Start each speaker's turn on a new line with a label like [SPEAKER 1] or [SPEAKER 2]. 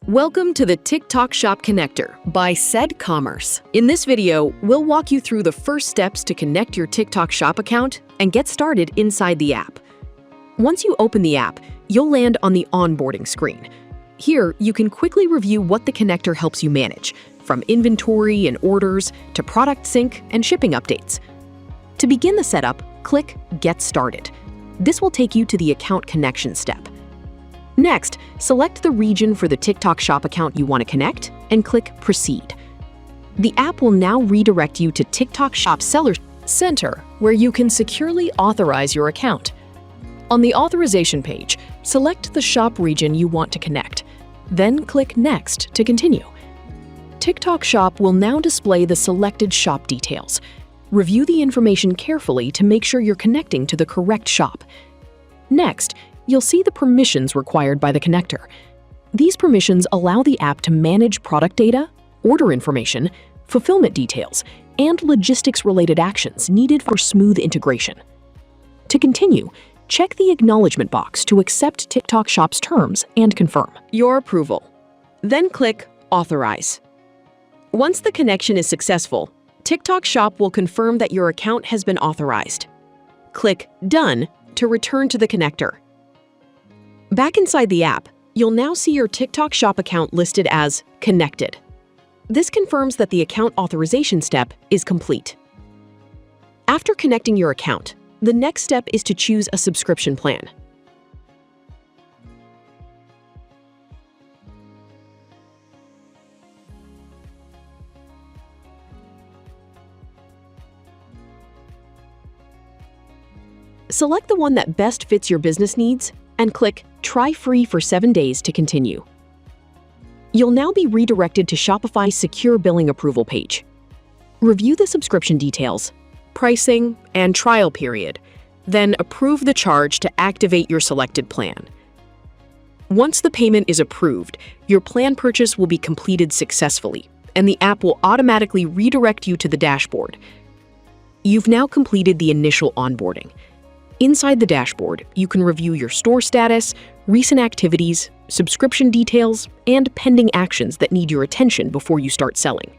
[SPEAKER 1] Welcome to the TikTok Shop Connector by CedCommerce. In this video, we'll walk you through the first steps to connect your TikTok Shop account and get started inside the app. Once you open the app, you'll land on the onboarding screen. Here, you can quickly review what the connector helps you manage, from inventory and orders to product sync and shipping updates. To begin the setup, click Get Started. This will take you to the account connection step. Next, select the region for the TikTok Shop account you want to connect and click Proceed. The app will now redirect you to TikTok Shop Seller Center, where you can securely authorize your account. On the authorization page, select the shop region you want to connect, then click Next to continue. TikTok Shop will now display the selected shop details. Review the information carefully to make sure you're connecting to the correct shop. Next, you'll see the permissions required by the connector. These permissions allow the app to manage product data, order information, fulfillment details, and logistics-related actions needed for smooth integration. To continue, check the acknowledgement box to accept TikTok Shop's terms and confirm your approval. Then click Authorize. Once the connection is successful, TikTok Shop will confirm that your account has been authorized. Click Done to return to the connector. Back inside the app, you'll now see your TikTok Shop account listed as Connected. This confirms that the account authorization step is complete. After connecting your account, the next step is to choose a subscription plan. Select the one that best fits your business needs and click Try Free for 7 days to continue. You'll now be redirected to Shopify's secure billing approval page. Review the subscription details, pricing, and trial period, then approve the charge to activate your selected plan. Once the payment is approved, your plan purchase will be completed successfully, and the app will automatically redirect you to the dashboard. You've now completed the initial onboarding. Inside the dashboard, you can review your store status, recent activities, subscription details, and pending actions that need your attention before you start selling.